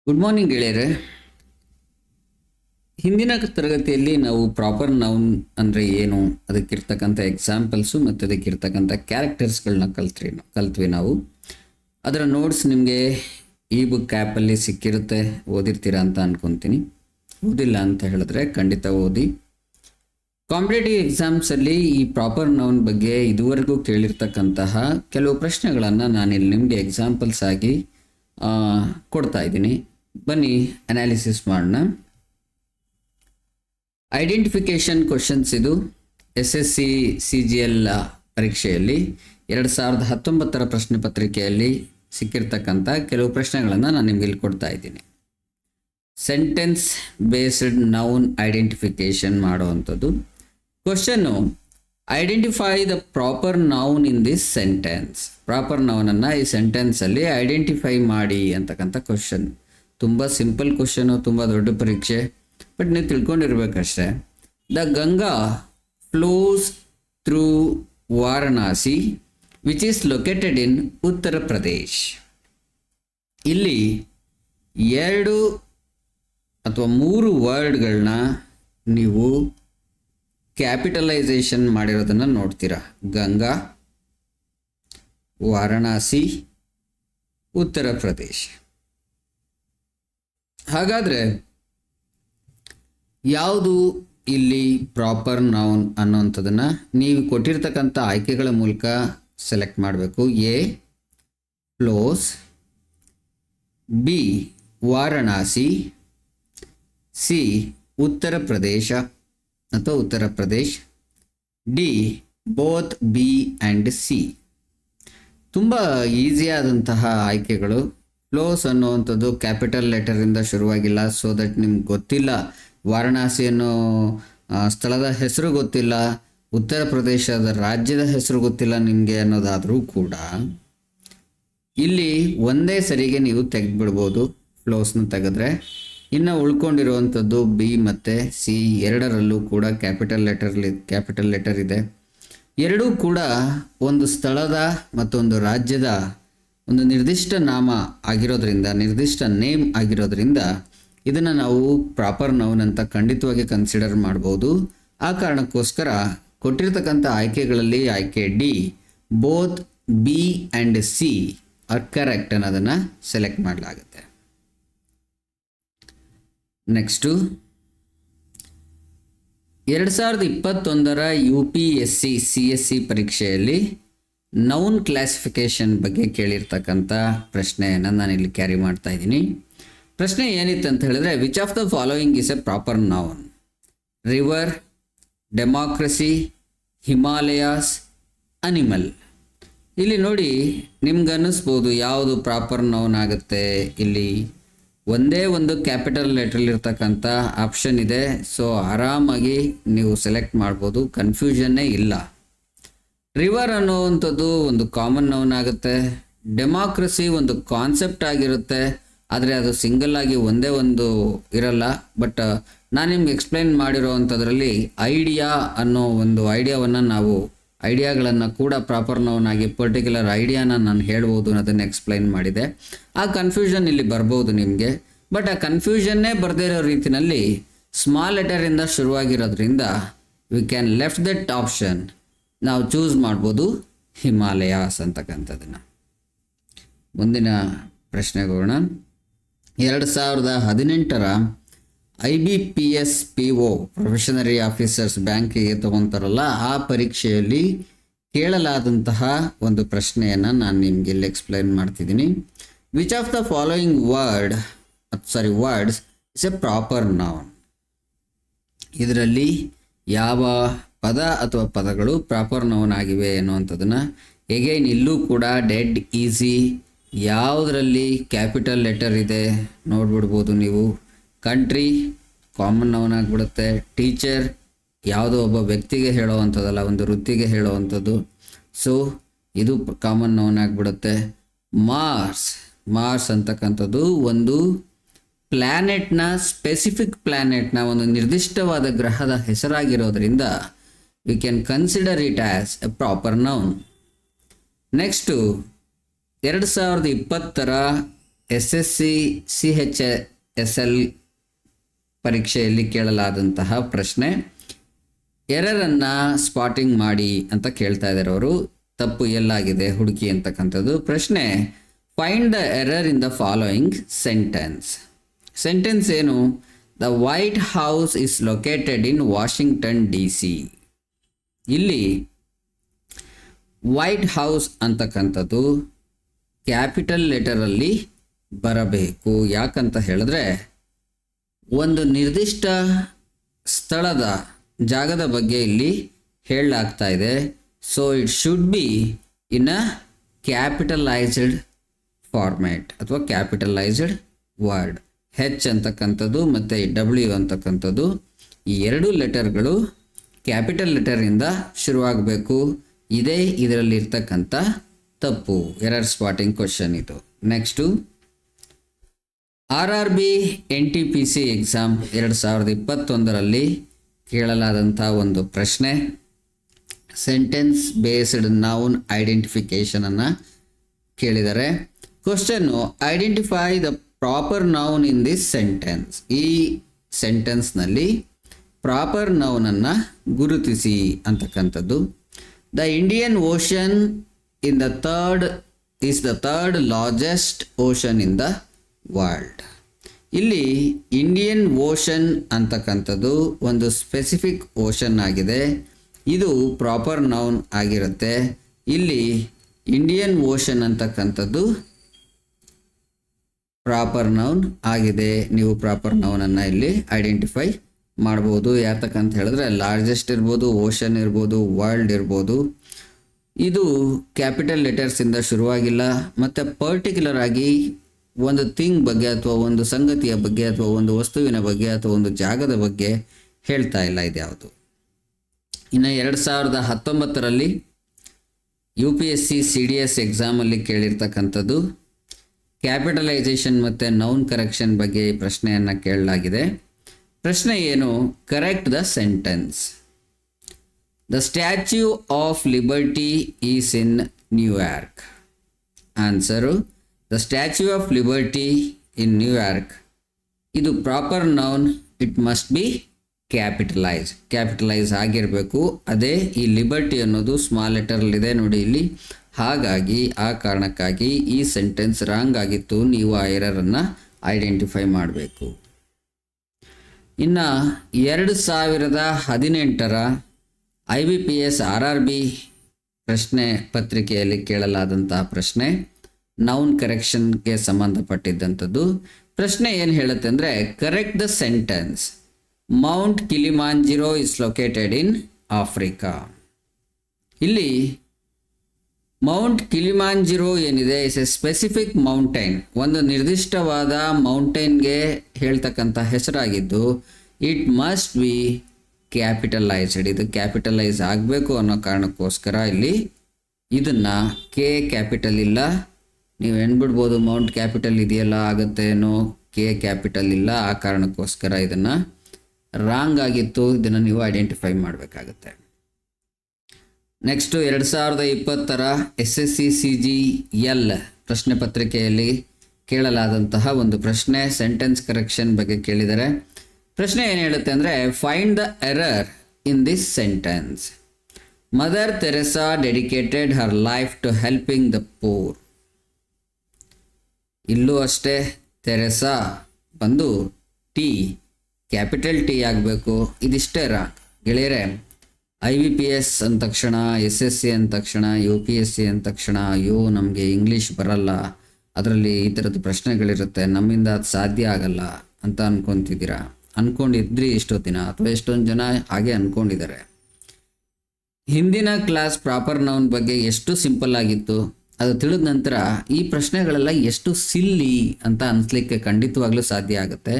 Good morning ಗೆಳೆಯರೆ. ಹಿಂದಿನ ತರಗತಿಯಲ್ಲಿ ನಾವು ಪ್ರಾಪರ್ ನೌನ್ ಅಂದರೆ ಏನು, ಅದಕ್ಕಿರ್ತಕ್ಕಂಥ ಎಕ್ಸಾಂಪಲ್ಸು ಮತ್ತು ಅದಕ್ಕಿರ್ತಕ್ಕಂಥ ಕ್ಯಾರೆಕ್ಟರ್ಸ್ಗಳನ್ನ ಕಲ್ತ್ವಿ ನಾವು. ಅದರ ನೋಟ್ಸ್ ನಿಮಗೆ ಈ ಬುಕ್ ಆ್ಯಪಲ್ಲಿ ಸಿಕ್ಕಿರುತ್ತೆ, ಓದಿರ್ತೀರಾ ಅಂತ ಅಂದ್ಕೊತೀನಿ. ಓದಿಲ್ಲ ಅಂತ ಹೇಳಿದ್ರೆ ಖಂಡಿತ ಓದಿ. ಕಾಂಪಿಟೇಟಿವ್ ಎಕ್ಸಾಮ್ಸಲ್ಲಿ ಈ ಪ್ರಾಪರ್ ನೌನ್ ಬಗ್ಗೆ ಇದುವರೆಗೂ ಕೇಳಿರ್ತಕ್ಕಂತಹ ಕೆಲವು ಪ್ರಶ್ನೆಗಳನ್ನು ನಾನಿಲ್ಲಿ ನಿಮಗೆ ಎಕ್ಸಾಂಪಲ್ಸ್ ಆಗಿ ಕೊಡ್ತಾ ಇದ್ದೀನಿ. ಬನ್ನಿ ಅನಾಲಿಸಿಸ್ ಮಾಡೋಣ. ಐಡೆಂಟಿಫಿಕೇಷನ್ ಕ್ವಶನ್ಸ್ ಇದು SSC CGL ಪರೀಕ್ಷೆಯಲ್ಲಿ 2019 ಪ್ರಶ್ನೆ ಪತ್ರಿಕೆಯಲ್ಲಿ ಸಿಕ್ಕಿರ್ತಕ್ಕಂಥ ಕೆಲವು ಪ್ರಶ್ನೆಗಳನ್ನು ನಾನು ನಿಮಗೆ ಇಲ್ಲಿ ಕೊಡ್ತಾ ಇದ್ದೀನಿ. ಸೆಂಟೆನ್ಸ್ ಬೇಸ್ಡ್ ನೌನ್ ಐಡೆಂಟಿಫಿಕೇಷನ್ ಮಾಡುವಂಥದ್ದು. Question: identify the proper noun in this sentence. Proper ನೌನನ್ನು ಈ ಸೆಂಟೆನ್ಸಲ್ಲಿ ಐಡೆಂಟಿಫೈ ಮಾಡಿ ಅಂತಕ್ಕಂಥ ಕ್ವಶನ್. ತುಂಬ ಸಿಂಪಲ್ ಕ್ವಶನು, ತುಂಬ ದೊಡ್ಡ ಪರೀಕ್ಷೆ, ಬಟ್ ನೀವು ತಿಳ್ಕೊಂಡಿರ್ಬೇಕಷ್ಟೆ. The Ganga flows through Varanasi which is located in Uttar Pradesh. ಇಲ್ಲಿ 2 ಅಥವಾ 3 ವರ್ಡ್ಗಳನ್ನ ನೀವು ಕ್ಯಾಪಿಟಲೈಸೇಷನ್ ಮಾಡಿರೋದನ್ನು ನೋಡ್ತೀರಾ. ಗಂಗಾ, ವಾರಣಾಸಿ, ಉತ್ತರ ಪ್ರದೇಶ್. ಹಾಗಾದರೆ ಯಾವುದು ಇಲ್ಲಿ ಪ್ರಾಪರ್ ನೌನ್ ಅನ್ನೋಂಥದ್ದನ್ನು ನೀವು ಕೊಟ್ಟಿರ್ತಕ್ಕಂಥ ಆಯ್ಕೆಗಳ ಮೂಲಕ ಸೆಲೆಕ್ಟ್ ಮಾಡಬೇಕು. A flows, B Varanasi, C Uttar Pradesh ಅಥವಾ Uttar Pradesh, D both B and C. ತುಂಬ ಈಸಿಯಾದಂತಹ ಆಯ್ಕೆಗಳು. ಫ್ಲೋಸ್ ಅನ್ನುವಂಥದ್ದು ಕ್ಯಾಪಿಟಲ್ ಲೆಟರಿಂದ ಶುರುವಾಗಿಲ್ಲ, ಸೊ ದಟ್ ನಿಮ್ಗೆ ಗೊತ್ತಿಲ್ಲ. ವಾರಣಾಸಿ ಅನ್ನೋ ಸ್ಥಳದ ಹೆಸರು ಗೊತ್ತಿಲ್ಲ, ಉತ್ತರ ಪ್ರದೇಶದ ರಾಜ್ಯದ ಹೆಸರು ಗೊತ್ತಿಲ್ಲ ನಿಮಗೆ ಅನ್ನೋದಾದರೂ ಕೂಡ ಇಲ್ಲಿ ಒಂದೇ ಸರಿಗೆ ನೀವು ತೆಗೆದುಬಿಡ್ಬೋದು ಫ್ಲೋಸ್ನ ತೆಗೆದ್ರೆ. ಇನ್ನು ಉಳ್ಕೊಂಡಿರುವಂಥದ್ದು ಬಿ ಮತ್ತು ಸಿ, ಎರಡರಲ್ಲೂ ಕೂಡ ಕ್ಯಾಪಿಟಲ್ ಲೆಟರ್ ಇದೆ. ಎರಡೂ ಕೂಡ ಒಂದು ಸ್ಥಳದ ಮತ್ತೊಂದು ರಾಜ್ಯದ ಒಂದು ನಿರ್ದಿಷ್ಟ ನಾಮ ಆಗಿರೋದ್ರಿಂದ, ನಿರ್ದಿಷ್ಟ ನೇಮ್ ಆಗಿರೋದ್ರಿಂದ ಇದನ್ನು ನಾವು ಪ್ರಾಪರ್ ನೌನ್ ಅಂತ ಖಂಡಿತವಾಗಿ ಕನ್ಸಿಡರ್ ಮಾಡ್ಬೋದು. ಆ ಕಾರಣಕ್ಕೋಸ್ಕರ ಕೊಟ್ಟಿರ್ತಕ್ಕಂಥ ಆಯ್ಕೆಗಳಲ್ಲಿ ಆಯ್ಕೆ D both B and C are correct ಅನ್ನೋದನ್ನು ಸೆಲೆಕ್ಟ್ ಮಾಡಲಾಗುತ್ತೆ. ನೆಕ್ಸ್ಟು 2021 UPSC CSE ಪರೀಕ್ಷೆಯಲ್ಲಿ ನೌನ್ ಕ್ಲಾಸಿಫಿಕೇಷನ್ ಬಗ್ಗೆ ಕೇಳಿರ್ತಕ್ಕಂಥ ಪ್ರಶ್ನೆಯನ್ನು ನಾನಿಲ್ಲಿ ಕ್ಯಾರಿ ಮಾಡ್ತಾ ಇದ್ದೀನಿ. ಪ್ರಶ್ನೆ ಏನಿತ್ತು ಅಂತ ಹೇಳಿದ್ರೆ, which of the following is a proper noun? River, democracy, Himalayas, animal. ಇಲ್ಲಿ ನೋಡಿ, ನಿಮ್ಗೆ ಅನ್ನಿಸ್ಬೋದು ಯಾವುದು ಪ್ರಾಪರ್ ನೌನ್ ಆಗುತ್ತೆ. ಇಲ್ಲಿ ಒಂದೇ ಒಂದು ಕ್ಯಾಪಿಟಲ್ ಲೆಟ್ರಲ್ಲಿರ್ತಕ್ಕಂಥ ಆಪ್ಷನ್ ಇದೆ, ಸೊ ಆರಾಮಾಗಿ ನೀವು ಸೆಲೆಕ್ಟ್ ಮಾಡ್ಬೋದು, ಕನ್ಫ್ಯೂಷನ್ನೇ ಇಲ್ಲ. ರಿವರ್ ಅನ್ನೋವಂಥದ್ದು ಒಂದು ಕಾಮನ್ ನೌನ್ ಆಗುತ್ತೆ. ಡೆಮಾಕ್ರಸಿ ಒಂದು ಕಾನ್ಸೆಪ್ಟ್ ಆಗಿರುತ್ತೆ, ಆದರೆ ಅದು ಸಿಂಗಲ್ ಆಗಿ ಒಂದೇ ಒಂದು ಇರಲ್ಲ. ಬಟ್ ನಾನು ನಿಮ್ಗೆ ಎಕ್ಸ್ಪ್ಲೈನ್ ಮಾಡಿರೋವಂಥದ್ರಲ್ಲಿ ಐಡಿಯಾ ಅನ್ನೋ ಒಂದು ಐಡಿಯಾಗಳನ್ನು ಕೂಡ ಪ್ರಾಪರ್ ನೌನ್ ಆಗಿ ಪರ್ಟಿಕ್ಯುಲರ್ ಐಡಿಯಾನ ನಾನು ಹೇಳ್ಬೋದು ಅನ್ನೋದನ್ನು ಎಕ್ಸ್ಪ್ಲೈನ್ ಮಾಡಿದೆ. ಆ ಕನ್ಫ್ಯೂಷನ್ ಇಲ್ಲಿ ಬರ್ಬೋದು ನಿಮಗೆ. ಬಟ್ ಆ ಕನ್ಫ್ಯೂಷನ್ನೇ ಬರದೇ ಇರೋ ರೀತಿಯಲ್ಲಿ ಸ್ಮಾಲ್ ಲೆಟರಿಂದ ಶುರುವಾಗಿರೋದ್ರಿಂದ we can left that option. ನಾವು ಚೂಸ್ ಮಾಡ್ಬೋದು ಹಿಮಾಲಯಾಸ್ ಅಂತಕ್ಕಂಥದ್ದನ್ನು. ಮುಂದಿನ ಪ್ರಶ್ನೆಗೆ ಹೋಗೋಣ. 2018 IBPS PO ಪ್ರೊಫೆಷನರಿ ಆಫೀಸರ್ಸ್ ಬ್ಯಾಂಕಿಗೆ ತಗೊತಾರಲ್ಲ, ಆ ಪರೀಕ್ಷೆಯಲ್ಲಿ ಕೇಳಲಾದಂತಹ ಒಂದು ಪ್ರಶ್ನೆಯನ್ನು ನಾನು ನಿಮಗೆ ಇಲ್ಲಿ ಎಕ್ಸ್ಪ್ಲೈನ್ ಮಾಡ್ತಿದ್ದೀನಿ. Which of the following words is a proper noun? ಇದರಲ್ಲಿ ಯಾವ ಪದ ಅಥವಾ ಪದಗಳು ಪ್ರಾಪರ್ ನೌನ್ ಆಗಿವೆ ಅನ್ನುವಂಥದ್ದನ್ನು ಎಗೈನ್ ಇಲ್ಲೂ ಕೂಡ ಡೆಡ್ ಈಸಿ. ಯಾವುದರಲ್ಲಿ ಕ್ಯಾಪಿಟಲ್ ಲೆಟರ್ ಇದೆ ನೋಡ್ಬಿಡ್ಬೋದು ನೀವು. ಕಂಟ್ರಿ ಕಾಮನ್ ನೌನ್ ಆಗಿಬಿಡುತ್ತೆ. ಟೀಚರ್ ಯಾವುದೋ ಒಬ್ಬ ವ್ಯಕ್ತಿಗೆ ಹೇಳೋವಂಥದ್ದಲ್ಲ, ಒಂದು ವೃತ್ತಿಗೆ ಹೇಳೋವಂಥದ್ದು, ಸೊ ಇದು ಕಾಮನ್ ನೌನ್ ಆಗಿಬಿಡುತ್ತೆ. ಮಾರ್ಸ್ ಅಂತಕ್ಕಂಥದ್ದು ಒಂದು ಪ್ಲ್ಯಾನೆಟ್ನ, ಸ್ಪೆಸಿಫಿಕ್ ಪ್ಲ್ಯಾನೆಟ್ನ ಒಂದು ನಿರ್ದಿಷ್ಟವಾದ ಗ್ರಹದ ಹೆಸರಾಗಿರೋದ್ರಿಂದ we can consider it as a proper noun. Next 2020 SSC CHSL ಪರೀಕ್ಷೆಯಲ್ಲಿ ಕೇಳಲಾದಂತಹ ಪ್ರಶ್ನೆ. ಎರರನ್ನು ಸ್ಪಾಟಿಂಗ್ ಮಾಡಿ ಅಂತ ಕೇಳ್ತಾ ಇದ್ದಾರೆ ಅವರು. ತಪ್ಪು ಎಲ್ಲಾಗಿದೆ ಹುಡುಕಿ ಅಂತಕ್ಕಂಥದ್ದು. ಪ್ರಶ್ನೆ, find the error in the following sentence. Sentence ಏನು? The White House is located in Washington DC. ಇಲ್ಲಿ ವೈಟ್ ಹೌಸ್ ಅಂತಕ್ಕಂಥದ್ದು ಕ್ಯಾಪಿಟಲ್ ಲೆಟರಲ್ಲಿ ಬರಬೇಕು. ಯಾಕಂತ ಹೇಳಿದ್ರೆ ಒಂದು ನಿರ್ದಿಷ್ಟ ಸ್ಥಳದ ಜಾಗದ ಬಗ್ಗೆ ಇಲ್ಲಿ ಹೇಳಲಾಗ್ತಾ ಇದೆ. So it should be in a capitalised format ಅಥವಾ ಕ್ಯಾಪಿಟಲೈಸ್ಡ್ ವರ್ಡ್. ಹೆಚ್ ಅಂತಕ್ಕಂಥದ್ದು ಮತ್ತು W ಅಂತಕ್ಕಂಥದ್ದು ಈ ಎರಡು ಲೆಟರ್ಗಳು ಕ್ಯಾಪಿಟಲ್ ಲೆಟರಿಂದ ಶುರುವಾಗಬೇಕು. ಇದೇ ಇದರಲ್ಲಿರ್ತಕ್ಕಂಥ ತಪ್ಪು. ಎರರ್ ಸ್ಪಾಟಿಂಗ್ ಕ್ವಶನ್ ಇದು. ನೆಕ್ಸ್ಟು, RRB NTPC ಎಕ್ಸಾಮ್ 2021ರಲ್ಲಿ ಕೇಳಲಾದಂಥ ಒಂದು ಪ್ರಶ್ನೆ. ಸೆಂಟೆನ್ಸ್ ಬೇಸ್ಡ್ ನೌನ್ ಐಡೆಂಟಿಫಿಕೇಷನನ್ನು ಕೇಳಿದ್ದಾರೆ. Question, identify the proper noun in this sentence. ಈ ಸೆಂಟೆನ್ಸ್ನಲ್ಲಿ ಪ್ರಾಪರ್ ನೌನನ್ನು ಗುರುತಿಸಿ ಅಂತಕ್ಕಂಥದ್ದು. The Indian ocean in the third largest ocean in the world. ಇಲ್ಲಿ ಇಂಡಿಯನ್ ಓಷನ್ ಅಂತಕ್ಕಂಥದ್ದು ಒಂದು ಸ್ಪೆಸಿಫಿಕ್ ಓಷನ್ ಆಗಿದೆ. ಇದು ಪ್ರಾಪರ್ ನೌನ್ ಆಗಿರುತ್ತೆ. ಇಲ್ಲಿ ಇಂಡಿಯನ್ ಓಷನ್ ಅಂತಕ್ಕಂಥದ್ದು ಪ್ರಾಪರ್ ನೌನ್ ಆಗಿದೆ. ನೀವು ಪ್ರಾಪರ್ ನೌನನ್ನು ಇಲ್ಲಿ ಐಡೆಂಟಿಫೈ ಮಾಡ್ಬೋದು. ಯಾತಕ್ಕಂತ ಹೇಳಿದ್ರೆ ಲಾರ್ಜೆಸ್ಟ್ ಇರ್ಬೋದು, ಓಷನ್ ಇರ್ಬೋದು, ವರ್ಲ್ಡ್ ಇರ್ಬೋದು. ಇದು ಕ್ಯಾಪಿಟಲ್ ಲೆಟರ್ಸಿಂದ ಶುರುವಾಗಿಲ್ಲ ಮತ್ತು ಪರ್ಟಿಕ್ಯುಲರ್ ಆಗಿ ಒಂದು ಥಿಂಗ್ ಬಗ್ಗೆ ಅಥವಾ ಒಂದು ಸಂಗತಿಯ ಬಗ್ಗೆ ಅಥವಾ ಒಂದು ವಸ್ತುವಿನ ಬಗ್ಗೆ ಅಥವಾ ಒಂದು ಜಾಗದ ಬಗ್ಗೆ ಹೇಳ್ತಾ ಇಲ್ಲ ಇದ್ಯಾವುದು. ಇನ್ನು 2019ರಲ್ಲಿ UPSC CDS ಎಕ್ಸಾಮಲ್ಲಿ ಕೇಳಿರ್ತಕ್ಕಂಥದ್ದು ಕ್ಯಾಪಿಟಲೈಸೇಷನ್ ಮತ್ತು ನೌನ್ ಕರೆಕ್ಷನ್ ಬಗ್ಗೆ ಪ್ರಶ್ನೆಯನ್ನು ಕೇಳಲಾಗಿದೆ. ಪ್ರಶ್ನೆ ಏನು? Correct the sentence. The Statue of Liberty is in New York. Answer, the Statue of Liberty in New York. ಇದು proper noun. It must be capitalise ಆಗಿರಬೇಕು. ಅದೇ ಈ ಲಿಬರ್ಟಿ ಅನ್ನೋದು ಸ್ಮಾಲ್ ಲೆಟರಲ್ಲಿದೆ ನೋಡಿ ಇಲ್ಲಿ. ಹಾಗಾಗಿ ಆ ಕಾರಣಕ್ಕಾಗಿ ಈ ಸೆಂಟೆನ್ಸ್ ರಾಂಗ್ ಆಗಿತ್ತು. ನೀವು ಆ ಎರರನ್ನು ಐಡೆಂಟಿಫೈ ಮಾಡಬೇಕು. ಇನ್ನು 2018ರ IBPS RRB ಪ್ರಶ್ನೆ ಪತ್ರಿಕೆಯಲ್ಲಿ ಕೇಳಲಾದಂತಹ ಪ್ರಶ್ನೆ ನೌನ್ ಕರೆಕ್ಷನ್ಗೆ ಸಂಬಂಧಪಟ್ಟಿದ್ದಂಥದ್ದು. ಪ್ರಶ್ನೆ ಏನು ಹೇಳುತ್ತೆ ಅಂದರೆ, correct the sentence. Mount Kilimanjaro is located in Africa. ಇಲ್ಲಿ ಮೌಂಟ್ ಕಿಲಿಮಾಂಜರೋ ಏನಿದೆ ಇಸ್ ಎ ಸ್ಪೆಸಿಫಿಕ್ ಮೌಂಟೈನ್. ಒಂದು ನಿರ್ದಿಷ್ಟವಾದ ಮೌಂಟೈನ್ಗೆ ಹೇಳ್ತಕ್ಕಂಥ ಹೆಸರಾಗಿದ್ದು ಇಟ್ ಮಸ್ಟ್ ಬಿ ಕ್ಯಾಪಿಟಲೈಸ್ಡ್. ಇದು ಕ್ಯಾಪಿಟಲೈಸ್ ಆಗಬೇಕು ಅನ್ನೋ ಕಾರಣಕ್ಕೋಸ್ಕರ ಇಲ್ಲಿ ಇದನ್ನು ಕೆ ಕ್ಯಾಪಿಟಲ್ ಇಲ್ಲ. ನೀವು ಎಣ್ಬಿಡ್ಬೋದು ಮೌಂಟ್ ಕ್ಯಾಪಿಟಲ್ ಇದೆಯಲ್ಲ ಆಗುತ್ತೆ ಏನೋ, ಕೆ ಕ್ಯಾಪಿಟಲ್ ಇಲ್ಲ. ಆ ಕಾರಣಕ್ಕೋಸ್ಕರ ಇದನ್ನು ರಾಂಗ್ ಆಗಿತ್ತು. ಇದನ್ನು ನೀವು ಐಡೆಂಟಿಫೈ ಮಾಡಬೇಕಾಗತ್ತೆ. ನೆಕ್ಸ್ಟು 2020ರ SSC CGL ಪ್ರಶ್ನೆ ಪತ್ರಿಕೆಯಲ್ಲಿ ಕೇಳಲಾದಂತಹ ಒಂದು ಪ್ರಶ್ನೆ ಸೆಂಟೆನ್ಸ್ ಕರೆಕ್ಷನ್ ಬಗ್ಗೆ ಕೇಳಿದರೆ. ಪ್ರಶ್ನೆ ಏನು ಹೇಳುತ್ತೆ ಅಂದರೆ, find the error in this sentence. Mother Teresa dedicated her life to helping the poor. ಇಲ್ಲೂ ಅಷ್ಟೇ ತೆರೆಸಾ ಬಂದು ಟಿ ಕ್ಯಾಪಿಟಲ್ ಟಿ ಆಗಬೇಕು. ಇದಿಷ್ಟೇ ರಾಂಗ್ ಗೆಳೆಯರೆ. IBPS ಅಂದ ತಕ್ಷಣ, SSC ಅಂದ ತಕ್ಷಣ, UPSC ಅಂದ ತಕ್ಷಣ ಅಯ್ಯೋ ನಮಗೆ ಇಂಗ್ಲೀಷ್ ಬರಲ್ಲ, ಅದರಲ್ಲಿ ಈ ಥರದ್ದು ಪ್ರಶ್ನೆಗಳಿರುತ್ತೆ, ನಮ್ಮಿಂದ ಅದು ಸಾಧ್ಯ ಆಗಲ್ಲ ಅಂತ ಅನ್ಕೊತಿದ್ದೀರಾ. ಅಂದ್ಕೊಂಡಿದ್ರಿ ಎಷ್ಟೊತ್ತಿನ, ಅಥವಾ ಎಷ್ಟೊಂದು ಜನ ಹಾಗೆ ಅಂದ್ಕೊಂಡಿದ್ದಾರೆ. ಹಿಂದಿನ ಕ್ಲಾಸ್ ಪ್ರಾಪರ್ ನೌನ್ ಬಗ್ಗೆ ಎಷ್ಟು ಸಿಂಪಲ್ ಆಗಿತ್ತು, ಅದು ತಿಳಿದ ನಂತರ ಈ ಪ್ರಶ್ನೆಗಳೆಲ್ಲ ಎಷ್ಟು ಸಿಲ್ಲಿ ಅಂತ ಅನಿಸ್ಲಿಕ್ಕೆ ಖಂಡಿತವಾಗ್ಲೂ ಸಾಧ್ಯ ಆಗುತ್ತೆ.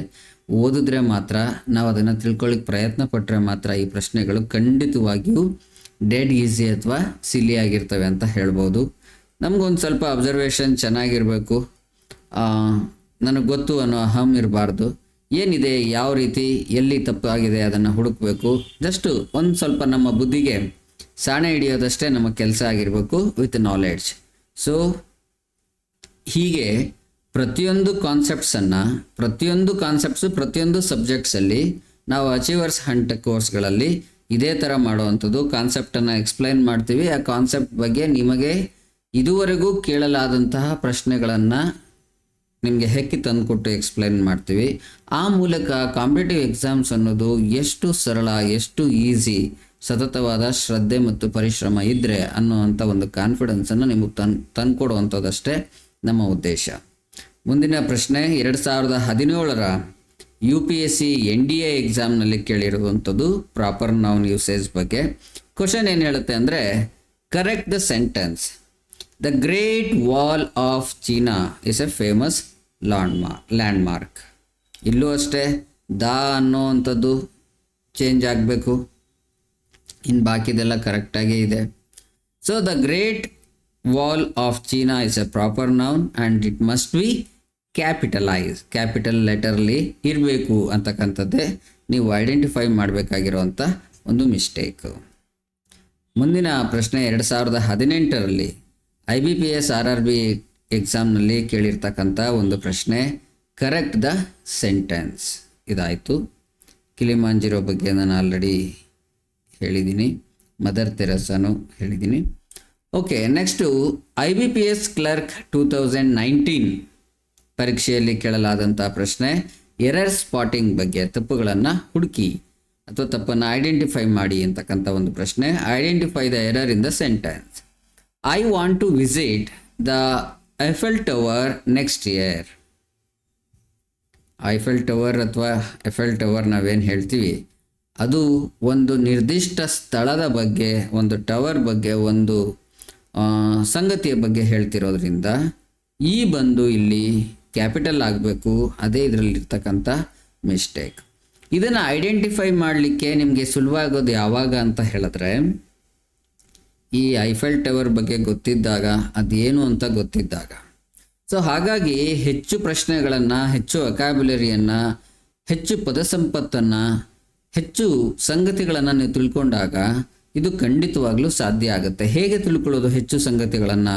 ಓದಿದ್ರೆ ಮಾತ್ರ, ನಾವು ಅದನ್ನು ತಿಳ್ಕೊಳ್ಳಿಕ್ಕೆ ಪ್ರಯತ್ನ ಪಟ್ಟರೆ ಮಾತ್ರ ಈ ಪ್ರಶ್ನೆಗಳು ಖಂಡಿತವಾಗಿಯೂ ಡೆಡ್ ಈಸಿ ಅಥವಾ ಸಿಲ್ಲಿ ಆಗಿರ್ತವೆ ಅಂತ ಹೇಳ್ಬೋದು. ನಮಗೊಂದು ಸ್ವಲ್ಪ ಅಬ್ಸರ್ವೇಷನ್ ಚೆನ್ನಾಗಿರಬೇಕು, ನನಗೆ ಗೊತ್ತು ಅನ್ನೋ ಅಹಂ ಇರಬಾರ್ದು. ಏನಿದೆ, ಯಾವ ರೀತಿ, ಎಲ್ಲಿ ತಪ್ಪಾಗಿದೆ ಅದನ್ನು ಹುಡುಕಬೇಕು. ಜಸ್ಟು ಒಂದು ಸ್ವಲ್ಪ ನಮ್ಮ ಬುದ್ಧಿಗೆ ಸಾಣೆ ಹಿಡಿಯೋದಷ್ಟೇ ನಮ್ಮ ಕೆಲಸ ಆಗಿರಬೇಕು ವಿತ್ ನಾಲೆಡ್ಜ್. ಸೊ ಹೀಗೆ ಪ್ರತಿಯೊಂದು ಕಾನ್ಸೆಪ್ಟ್ಸು ಪ್ರತಿಯೊಂದು ಸಬ್ಜೆಕ್ಟ್ಸಲ್ಲಿ ನಾವು ಅಚೀವರ್ಸ್ ಹಂಟ್ ಕೋರ್ಸ್ಗಳಲ್ಲಿ ಇದೇ ಥರ ಮಾಡುವಂಥದ್ದು. ಕಾನ್ಸೆಪ್ಟನ್ನು ಎಕ್ಸ್ಪ್ಲೈನ್ ಮಾಡ್ತೀವಿ. ಆ ಕಾನ್ಸೆಪ್ಟ್ ಬಗ್ಗೆ ನಿಮಗೆ ಇದುವರೆಗೂ ಕೇಳಲಾದಂತಹ ಪ್ರಶ್ನೆಗಳನ್ನು ನಿಮಗೆ ಹೆಕ್ಕಿ ತಂದುಕೊಟ್ಟು ಎಕ್ಸ್ಪ್ಲೈನ್ ಮಾಡ್ತೀವಿ. ಆ ಮೂಲಕ ಕಾಂಪಿಟೇಟಿವ್ ಎಕ್ಸಾಮ್ಸ್ ಅನ್ನೋದು ಎಷ್ಟು ಸರಳ, ಎಷ್ಟು ಈಸಿ, ಸತತವಾದ ಶ್ರದ್ಧೆ ಮತ್ತು ಪರಿಶ್ರಮ ಇದ್ದರೆ ಅನ್ನೋವಂಥ ಒಂದು ಕಾನ್ಫಿಡೆನ್ಸನ್ನು ನಿಮಗೆ ತಂದುಕೊಡುವಂಥದ್ದಷ್ಟೇ ನಮ್ಮ ಉದ್ದೇಶ. ಮುಂದಿನ ಪ್ರಶ್ನೆ 2017ರ UPSC NDA ಎಕ್ಸಾಮ್ನಲ್ಲಿ ಕೇಳಿರುವಂಥದ್ದು ಪ್ರಾಪರ್ ನೌನ್ ಯೂಸೇಜ್ ಬಗ್ಗೆ. ಕ್ವಶನ್ ಏನು ಹೇಳುತ್ತೆ ಅಂದರೆ, correct the sentence. The Great Wall of China is a famous landmark. ಇಲ್ಲೂ ಅಷ್ಟೇ ದ ಅನ್ನೋವಂಥದ್ದು ಚೇಂಜ್ ಆಗಬೇಕು, ಇನ್ನು ಬಾಕಿದೆಲ್ಲ ಕರೆಕ್ಟಾಗೇ ಇದೆ. So the Great Wall of China is a proper noun and it must be capital ಲೆಟರ್ಲಿ ಇರಬೇಕು ಅಂತಕ್ಕಂಥದ್ದೇ ನೀವು ಐಡೆಂಟಿಫೈ ಮಾಡಬೇಕಾಗಿರುವಂಥ ಒಂದು ಮಿಸ್ಟೇಕು. ಮುಂದಿನ ಪ್ರಶ್ನೆ 2018ರಲ್ಲಿ IBPS RRB ಎಕ್ಸಾಮ್ನಲ್ಲಿ ಕೇಳಿರ್ತಕ್ಕಂಥ ಒಂದು ಪ್ರಶ್ನೆ, ಕರೆಕ್ಟ್ ದ ಸೆಂಟೆನ್ಸ್. ಇದಾಯಿತು. ಕಿಲಿಮಾಂಜರೋ ಬಗ್ಗೆ ನಾನು ಆಲ್ರೆಡಿ ಹೇಳಿದ್ದೀನಿ, ಮದರ್ ತೆರೆಸಾನು ಹೇಳಿದ್ದೀನಿ. ಓಕೆ, ನೆಕ್ಸ್ಟು IBPS ಕ್ಲರ್ಕ್ 2019 ಪರೀಕ್ಷೆಯಲ್ಲಿ ಕೇಳಲಾದಂಥ ಪ್ರಶ್ನೆ, ಎರರ್ ಸ್ಪಾಟಿಂಗ್ ಬಗ್ಗೆ, ತಪ್ಪುಗಳನ್ನು ಹುಡುಕಿ ಅಥವಾ ತಪ್ಪನ್ನು ಐಡೆಂಟಿಫೈ ಮಾಡಿ ಅಂತಕ್ಕಂಥ ಒಂದು ಪ್ರಶ್ನೆ. Identify the error in the sentence. I want to visit the Eiffel Tower next year. Eiffel Tower ಅಥವಾ ಎಫೆಲ್ ಟವರ್ ನಾವೇನು ಹೇಳ್ತೀವಿ, ಅದು ಒಂದು ನಿರ್ದಿಷ್ಟ ಸ್ಥಳದ ಬಗ್ಗೆ, ಒಂದು ಟವರ್ ಬಗ್ಗೆ, ಒಂದು ಸಂಗತಿಯ ಬಗ್ಗೆ ಹೇಳ್ತಿರೋದ್ರಿಂದ ಈ ಬಂದು ಇಲ್ಲಿ ಕ್ಯಾಪಿಟಲ್ ಆಗಬೇಕು. ಅದೇ ಇದರಲ್ಲಿರ್ತಕ್ಕಂಥ ಮಿಸ್ಟೇಕ್. ಇದನ್ನು ಐಡೆಂಟಿಫೈ ಮಾಡಲಿಕ್ಕೆ ನಿಮಗೆ ಸುಲಭವಾಗೋದು ಯಾವಾಗ ಅಂತ ಹೇಳಿದ್ರೆ, ಈ ಐಫೆಲ್ ಟವರ್ ಬಗ್ಗೆ ಗೊತ್ತಿದ್ದಾಗ, ಅದೇನು ಅಂತ ಗೊತ್ತಿದ್ದಾಗ. ಸೊ ಹಾಗಾಗಿ ಹೆಚ್ಚು ಪ್ರಶ್ನೆಗಳನ್ನು, ಹೆಚ್ಚು ವೊಕ್ಯಾಬ್ಯುಲರಿಯನ್ನು, ಹೆಚ್ಚು ಪದ ಸಂಪತ್ತನ್ನು, ಹೆಚ್ಚು ಸಂಗತಿಗಳನ್ನು ನೀವು ತಿಳ್ಕೊಂಡಾಗ ಇದು ಖಂಡಿತವಾಗ್ಲೂ ಸಾಧ್ಯ ಆಗುತ್ತೆ. ಹೇಗೆ ತಿಳ್ಕೊಳ್ಳೋದು ಹೆಚ್ಚು ಸಂಗತಿಗಳನ್ನು?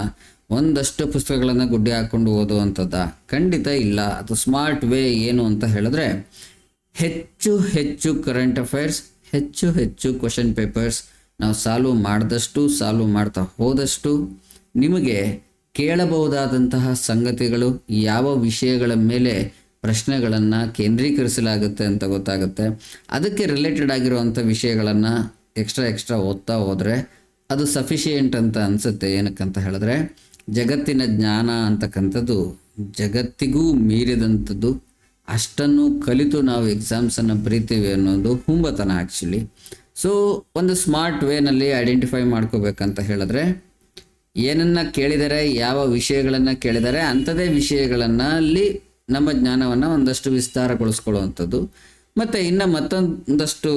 ಒಂದಷ್ಟು ಪುಸ್ತಕಗಳನ್ನು ಗುಡ್ಡೆ ಹಾಕ್ಕೊಂಡು ಓದುವಂಥದ್ದ? ಖಂಡಿತ ಇಲ್ಲ. ಅದು ಸ್ಮಾರ್ಟ್ ವೇ ಏನು ಅಂತ ಹೇಳಿದ್ರೆ, ಹೆಚ್ಚು ಹೆಚ್ಚು ಕರೆಂಟ್ ಅಫೇರ್ಸ್, ಹೆಚ್ಚು ಹೆಚ್ಚು ಕ್ವಶನ್ ಪೇಪರ್ಸ್ ನಾವು ಸಾಲ್ವ್ ಮಾಡ್ತಾ ಹೋದಷ್ಟು ನಿಮಗೆ ಕೇಳಬಹುದಾದಂತಹ ಸಂಗತಿಗಳು, ಯಾವ ವಿಷಯಗಳ ಮೇಲೆ ಪ್ರಶ್ನೆಗಳನ್ನು ಕೇಂದ್ರೀಕರಿಸಲಾಗುತ್ತೆ ಅಂತ ಗೊತ್ತಾಗುತ್ತೆ. ಅದಕ್ಕೆ ರಿಲೇಟೆಡ್ ಆಗಿರುವಂಥ ವಿಷಯಗಳನ್ನು ಎಕ್ಸ್ಟ್ರಾ ಓದ್ತಾ ಹೋದರೆ ಅದು ಸಫಿಷಿಯೆಂಟ್ ಅಂತ ಅನಿಸುತ್ತೆ. ಏನಕ್ಕಂತ ಹೇಳಿದ್ರೆ, ಜಗತ್ತಿನ ಜ್ಞಾನ ಅಂತಕ್ಕಂಥದ್ದು ಜಗತ್ತಿಗೂ ಮೀರಿದಂಥದ್ದು. ಅಷ್ಟನ್ನು ಕಲಿತು ನಾವು ಎಕ್ಸಾಮ್ಸನ್ನು ಬರೀತೀವಿ ಅನ್ನೋದು ಹುಂಬತನ ಆ್ಯಕ್ಚುಲಿ. ಸೊ ಒಂದು ಸ್ಮಾರ್ಟ್ ವೇನಲ್ಲಿ ಐಡೆಂಟಿಫೈ ಮಾಡ್ಕೋಬೇಕಂತ ಹೇಳಿದ್ರೆ, ಏನನ್ನು ಕೇಳಿದರೆ, ಯಾವ ವಿಷಯಗಳನ್ನು ಕೇಳಿದರೆ ಅಂಥದೇ ವಿಷಯಗಳನ್ನು ಅಲ್ಲಿ ನಮ್ಮ ಜ್ಞಾನವನ್ನು ಒಂದಷ್ಟು ವಿಸ್ತಾರಗೊಳಿಸ್ಕೊಳ್ಳುವಂಥದ್ದು. ಮತ್ತು ಇನ್ನು ಮತ್ತೊಂದಷ್ಟು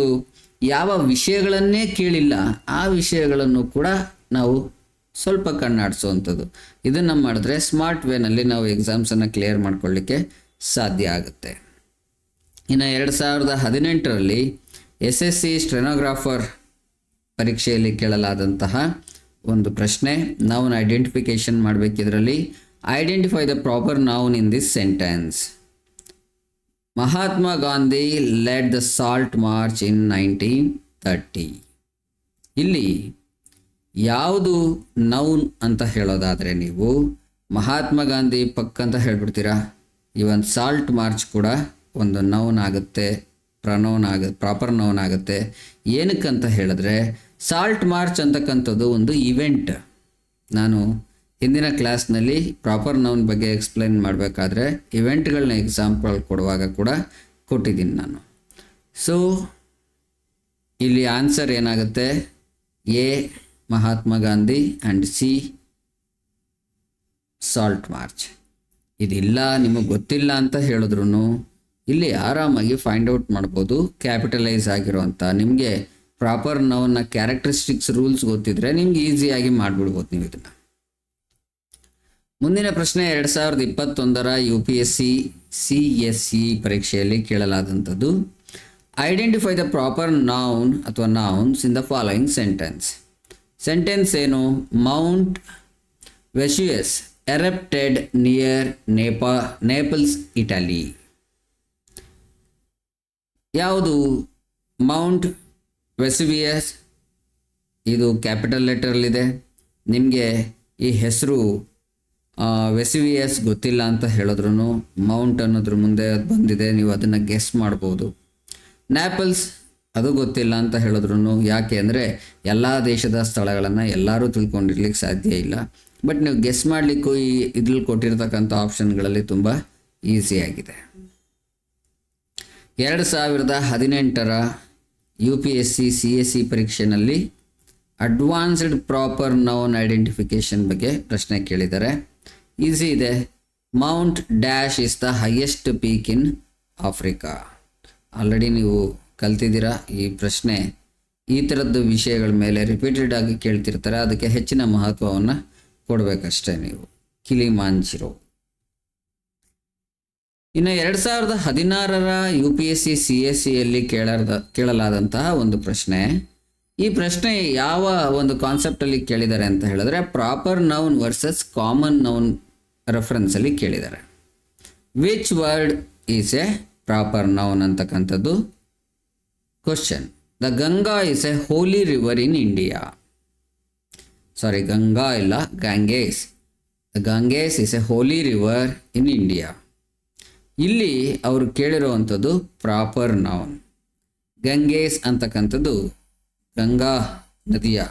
ಯಾವ ವಿಷಯಗಳನ್ನೇ ಕೇಳಿಲ್ಲ ಆ ವಿಷಯಗಳನ್ನು ಕೂಡ ನಾವು ಸ್ವಲ್ಪ ಕಣ್ಣಾಡಿಸುವಂಥದ್ದು. ಇದನ್ನು ಮಾಡಿದ್ರೆ ಸ್ಮಾರ್ಟ್ ವೇನಲ್ಲಿ ನಾವು ಎಕ್ಸಾಮ್ಸನ್ನು ಕ್ಲಿಯರ್ ಮಾಡ್ಕೊಳ್ಳಿಕ್ಕೆ ಸಾಧ್ಯ ಆಗುತ್ತೆ. ಇನ್ನು 2018ರಲ್ಲಿ SSC ಸ್ಟೆನೋಗ್ರಾಫರ್ ಪರೀಕ್ಷೆಯಲ್ಲಿ ಕೇಳಲಾದಂತಹ ಒಂದು ಪ್ರಶ್ನೆ, ನೌನ್ ಐಡೆಂಟಿಫಿಕೇಶನ್ ಮಾಡಬೇಕಿದ್ರಲ್ಲಿ identify the proper noun in this sentence. Mahatma Gandhi led the Salt March in 1930. ಇಲ್ಲಿ ಯಾವುದು ನೌನ್ ಅಂತ ಹೇಳೋದಾದರೆ ನೀವು ಮಹಾತ್ಮ ಗಾಂಧಿ ಪಕ್ಕಂತ ಹೇಳ್ಬಿಡ್ತೀರಾ. ಇವನ್ ಸಾಲ್ಟ್ ಮಾರ್ಚ್ ಕೂಡ ಒಂದು ನೌನ್ ಆಗುತ್ತೆ, ಪ್ರಾಪರ್ ನೌನ್ ಆಗುತ್ತೆ. ಏನಕ್ಕಂತ ಹೇಳಿದ್ರೆ, ಸಾಲ್ಟ್ ಮಾರ್ಚ್ ಅಂತಕ್ಕಂಥದ್ದು ಒಂದು ಇವೆಂಟ್. ನಾನು ಹಿಂದಿನ ಕ್ಲಾಸ್ನಲ್ಲಿ ಪ್ರಾಪರ್ ನೌನ್ ಬಗ್ಗೆ ಎಕ್ಸ್ಪ್ಲೈನ್ ಮಾಡಬೇಕಾದ್ರೆ ಇವೆಂಟ್ಗಳನ್ನ ಎಕ್ಸಾಂಪಲ್ ಕೊಡುವಾಗ ಕೂಡ ಕೊಟ್ಟಿದ್ದೀನಿ ನಾನು. ಸೊ ಇಲ್ಲಿ ಆನ್ಸರ್ ಏನಾಗುತ್ತೆ, A Mahatma Gandhi and C salt March. ಇದಿಲ್ಲ, ನಿಮಗೆ ಗೊತ್ತಿಲ್ಲ ಅಂತ ಹೇಳಿದ್ರು ಇಲ್ಲಿ ಆರಾಮಾಗಿ ಫೈಂಡ್ ಔಟ್ ಮಾಡ್ಬೋದು. ಕ್ಯಾಪಿಟಲೈಸ್ ಆಗಿರುವಂಥ ನಿಮಗೆ ಪ್ರಾಪರ್ ನೌನ್ನ ಕ್ಯಾರೆಕ್ಟರಿಸ್ಟಿಕ್ಸ್ ರೂಲ್ಸ್ ಗೊತ್ತಿದ್ರೆ ನಿಮ್ಗೆ ಈಸಿಯಾಗಿ ಮಾಡಿಬಿಡ್ಬೋದು ನೀವು ಇದನ್ನು. ಮುಂದಿನ ಪ್ರಶ್ನೆ 2021ರ UPSC CSE ಪರೀಕ್ಷೆಯಲ್ಲಿ ಕೇಳಲಾದಂಥದ್ದು, identify the proper noun or nouns in the following sentence. Sentence ಏನು? Mount Vesuvius erupted near Naples, Italy. ಯಾವುದು? Mount Vesuvius. ಇದು ಕ್ಯಾಪಿಟಲ್ ಲೆಟರಲ್ಲಿದೆ. ನಿಮಗೆ ಈ ಹೆಸರು ವೆಸುವಿಯಸ್ ಗೊತ್ತಿಲ್ಲ ಅಂತ ಹೇಳಿದ್ರು ಮೌಂಟ್ ಅನ್ನೋದ್ರ ಮುಂದೆ ಅದು ಬಂದಿದೆ, ನೀವು ಅದನ್ನು ಗೆಸ್ ಮಾಡ್ಬೋದು. ನ್ಯಾಪಲ್ಸ್ ಅದು ಗೊತ್ತಿಲ್ಲ ಅಂತ ಹೇಳಿದ್ರು, ಯಾಕೆ ಅಂದರೆ ಎಲ್ಲ ದೇಶದ ಸ್ಥಳಗಳನ್ನು ಎಲ್ಲರೂ ತಿಳ್ಕೊಂಡಿರ್ಲಿಕ್ಕೆ ಸಾಧ್ಯ ಇಲ್ಲ. ಬಟ್ ನೀವು ಗೆಸ್ ಮಾಡಲಿಕ್ಕೂ ಈ ಇದ್ರಲ್ಲಿ ಕೊಟ್ಟಿರ್ತಕ್ಕಂಥ ಆಪ್ಷನ್ಗಳಲ್ಲಿ ತುಂಬ ಈಸಿಯಾಗಿದೆ. 2018 UPSC CSE ಪರೀಕ್ಷೆಯಲ್ಲಿ ಅಡ್ವಾನ್ಸ್ಡ್ ಪ್ರಾಪರ್ ನೌನ್ ಐಡೆಂಟಿಫಿಕೇಷನ್ ಬಗ್ಗೆ ಪ್ರಶ್ನೆ ಕೇಳಿದ್ದಾರೆ. ಈಸಿ ಇದೆ. Mount dash is the highest peak in Africa. Already ನೀವು ಕಲ್ತಿದ್ದೀರಾ ಈ ಪ್ರಶ್ನೆ. ಈ ಥರದ್ದು ವಿಷಯಗಳ ಮೇಲೆ ರಿಪೀಟೆಡ್ ಆಗಿ ಕೇಳ್ತಿರ್ತಾರೆ, ಅದಕ್ಕೆ ಹೆಚ್ಚಿನ ಮಹತ್ವವನ್ನು ಕೊಡಬೇಕಷ್ಟೇ ನೀವು. ಕಿಲಿಮಾಂಜರೋ. ಇನ್ನು 2016 UPSC CSEಯಲ್ಲಿ ಕೇಳಲಾದಂತಹ ಒಂದು ಪ್ರಶ್ನೆ. ಈ ಪ್ರಶ್ನೆ ಯಾವ ಒಂದು ಕಾನ್ಸೆಪ್ಟಲ್ಲಿ ಕೇಳಿದ್ದಾರೆ ಅಂತ ಹೇಳಿದ್ರೆ proper noun versus common noun ರೆಫರೆನ್ಸಲ್ಲಿ ಕೇಳಿದ್ದಾರೆ. Which word is a proper noun ಅಂತಕ್ಕಂಥದ್ದು question. The Ganga is a holy river in India. Sorry, Ganga ಇಲ್ಲ, Ganges. The Ganges is a holy river in India. ಇಲ್ಲಿ ಅವರು ಕೇಳಿರುವಂಥದ್ದು ಪ್ರಾಪರ್ ನೌನ್. ಗಂಗೇಸ್ ಅಂತಕ್ಕಂಥದ್ದು ಗಂಗಾ ನದಿಯ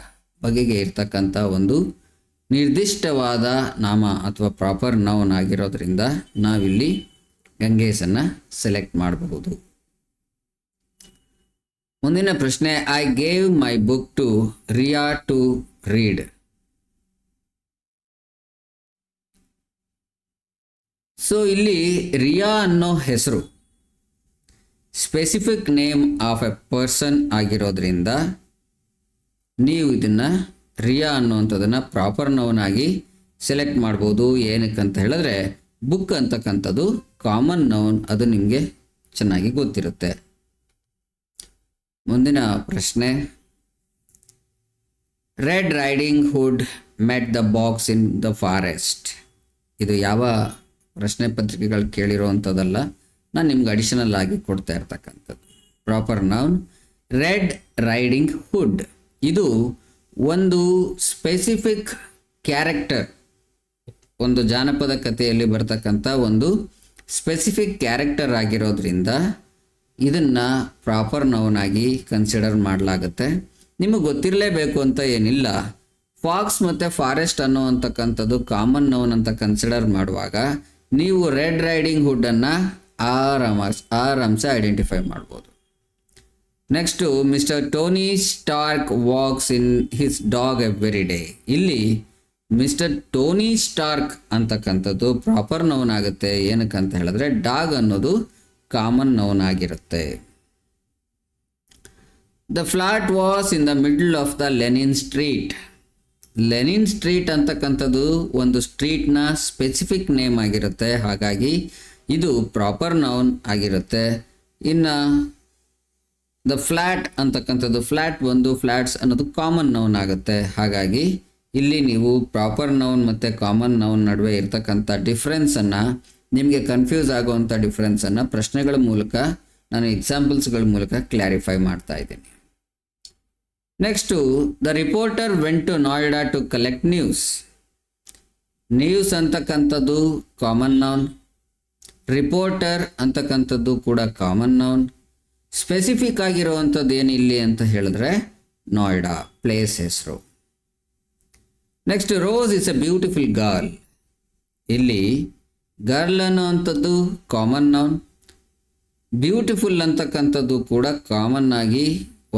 ಬಗೆಗೆ ಇರ್ತಕ್ಕಂಥ ಒಂದು ನಿರ್ದಿಷ್ಟವಾದ ನಾಮ ಅಥವಾ ಪ್ರಾಪರ್ ನೌನ್ ಆಗಿರೋದ್ರಿಂದ ನಾವಿಲ್ಲಿ ಗಂಗೇಸನ್ನು ಸೆಲೆಕ್ಟ್ ಮಾಡಬಹುದು. ಮುಂದಿನ ಪ್ರಶ್ನೆ. I gave my book to Riya to read. So ಇಲ್ಲಿ ರಿಯಾ ಅನ್ನೋ ಹೆಸರು specific name of a person ಆಗಿರೋದ್ರಿಂದ ನೀವು ಇದನ್ನು ರಿಯಾ ಅನ್ನುವಂಥದ್ದನ್ನು ಪ್ರಾಪರ್ ನೌನ್ ಆಗಿ ಸೆಲೆಕ್ಟ್ ಮಾಡ್ಬೋದು. ಏನಕ್ಕಂತ ಹೇಳಿದ್ರೆ ಬುಕ್ ಅಂತಕ್ಕಂಥದ್ದು ಕಾಮನ್ ನೌನ್, ಅದು ನಿಮಗೆ ಚೆನ್ನಾಗಿ ಗೊತ್ತಿರುತ್ತೆ. ಮುಂದಿನ ಪ್ರಶ್ನೆ. Red riding hood met the box in the forest. ಇದು ಯಾವ ಪ್ರಶ್ನೆ ಪತ್ರಿಕೆಗಳು ಕೇಳಿರೋವಂಥದ್ದಲ್ಲ, ನಾನು ನಿಮ್ಗೆ ಅಡಿಷನಲ್ ಆಗಿ ಕೊಡ್ತಾ ಇರ್ತಕ್ಕಂಥದ್ದು. Proper noun red riding hood. ಇದು ಒಂದು ಸ್ಪೆಸಿಫಿಕ್ ಕ್ಯಾರೆಕ್ಟರ್, ಒಂದು ಜಾನಪದ ಕಥೆಯಲ್ಲಿ ಬರ್ತಕ್ಕಂಥ ಒಂದು ಸ್ಪೆಸಿಫಿಕ್ ಕ್ಯಾರೆಕ್ಟರ್ ಆಗಿರೋದ್ರಿಂದ ಇದನ್ನು ಪ್ರಾಪರ್ ನೌನ್ ಆಗಿ ಕನ್ಸಿಡರ್ ಮಾಡಲಾಗುತ್ತೆ. ನಿಮಗೆ ಗೊತ್ತಿರಲೇಬೇಕು ಅಂತ ಏನಿಲ್ಲ. ಫಾಕ್ಸ್ ಮತ್ತು ಫಾರೆಸ್ಟ್ ಅನ್ನೋವಂತಕ್ಕಂಥದ್ದು ಕಾಮನ್ ನೌನ್ ಅಂತ ಕನ್ಸಿಡರ್ ಮಾಡುವಾಗ ನೀವು ರೆಡ್ ರೈಡಿಂಗ್ ಹುಡ್ಡನ್ನು ಆರಾಮ್ಸೆ ಐಡೆಂಟಿಫೈ ಮಾಡ್ಬೋದು. Next mister Tony Starc walks in his dog every day. ಇಲ್ಲಿ ಮಿಸ್ಟರ್ ಟೋನಿ ಸ್ಟಾರ್ಕ್ ಅಂತಕ್ಕಂಥದ್ದು ಪ್ರಾಪರ್ ನೌನ್ ಆಗುತ್ತೆ. ಏನಕ್ಕಂತ ಹೇಳಿದ್ರೆ ಡಾಗ್ ಅನ್ನೋದು ಕಾಮನ್ ನೌನ್ ಆಗಿರುತ್ತೆ. The flat was in the middle of the Lenin street. Lenin street ಅಂತಕ್ಕಂಥದ್ದು ಒಂದು ಸ್ಟ್ರೀಟ್ನ specific name ಆಗಿರುತ್ತೆ, ಹಾಗಾಗಿ ಇದು ಪ್ರಾಪರ್ ನೌನ್ ಆಗಿರುತ್ತೆ. ಇನ್ನು ದ ಫ್ಲ್ಯಾಟ್ ಅಂತಕ್ಕಂಥದ್ದು ಫ್ಲ್ಯಾಟ್ಸ್ ಅನ್ನೋದು ಕಾಮನ್ ನೌನ್ ಆಗುತ್ತೆ. ಹಾಗಾಗಿ ಇಲ್ಲಿ ನೀವು ಪ್ರಾಪರ್ ನೌನ್ ಮತ್ತು ಕಾಮನ್ ನೌನ್ ನಡುವೆ ಇರ್ತಕ್ಕಂಥ ಡಿಫ್ರೆನ್ಸನ್ನು, ನಿಮಗೆ ಕನ್ಫ್ಯೂಸ್ ಆಗುವಂಥ ಡಿಫ್ರೆನ್ಸನ್ನು ಪ್ರಶ್ನೆಗಳ ಮೂಲಕ, ನಾನು ಎಕ್ಸಾಂಪಲ್ಸ್ಗಳ ಮೂಲಕ ಕ್ಲಾರಿಫೈ ಮಾಡ್ತಾ ಇದ್ದೀನಿ. Next the reporter went to Noida to collect news. News ಅಂತಕ್ಕಂಥದ್ದು ಕಾಮನ್ ನೌನ್, ರಿಪೋರ್ಟರ್ ಅಂತಕ್ಕಂಥದ್ದು ಕೂಡ ಕಾಮನ್ ನೌನ್. ಸ್ಪೆಸಿಫಿಕ್ ಆಗಿರುವಂಥದ್ದು ಏನಿಲ್ಲಿ ಅಂತ ಹೇಳಿದ್ರೆ ನೋಯ್ಡಾ ಪ್ಲೇಸ್ ಹೆಸರು. Next Rose is a beautiful girl. ಇಲ್ಲಿ ಗರ್ಲ್ ಅನ್ನೋವಂಥದ್ದು ಕಾಮನ್ ನೌನ್, ಬ್ಯೂಟಿಫುಲ್ ಅಂತಕ್ಕಂಥದ್ದು ಕೂಡ ಕಾಮನ್ ಆಗಿ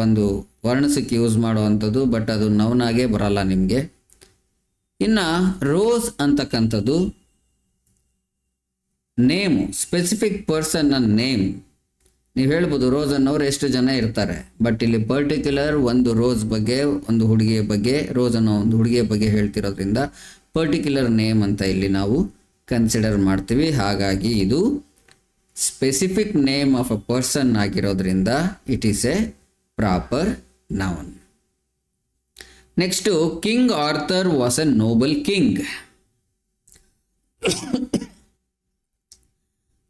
ಒಂದು ವರ್ಣಿಸಕ್ಕೆ ಯೂಸ್ ಮಾಡುವಂಥದ್ದು, ಬಟ್ ಅದು ನೌನ್ ಆಗೇ ಬರಲ್ಲ ನಿಮಗೆ. ಇನ್ನು ರೋಸ್ ಅಂತಕ್ಕಂಥದ್ದು ನೇಮು, ಸ್ಪೆಸಿಫಿಕ್ ಪರ್ಸನ್ನ ನೇಮ್. ನೀವು ಹೇಳ್ಬೋದು ರೋಸ್ ಅನ್ನೋರು ಎಷ್ಟು ಜನ ಇರ್ತಾರೆ, ಬಟ್ ಇಲ್ಲಿ ಪರ್ಟಿಕ್ಯುಲರ್ ಒಂದು ರೋಸ್ ಬಗ್ಗೆ, ಒಂದು ಹುಡುಗಿಯ ಬಗ್ಗೆ, ರೋಸ್ ಅನ್ನೋ ಒಂದು ಹುಡುಗಿಯ ಬಗ್ಗೆ ಹೇಳ್ತಿರೋದ್ರಿಂದ ಪರ್ಟಿಕ್ಯುಲರ್ ನೇಮ್ ಅಂತ ಇಲ್ಲಿ ನಾವು ಕನ್ಸಿಡರ್ ಮಾಡ್ತೀವಿ. ಹಾಗಾಗಿ ಇದು specific name of a person ಆಗಿರೋದ್ರಿಂದ it is a proper noun. Next King Arthur was a noble king.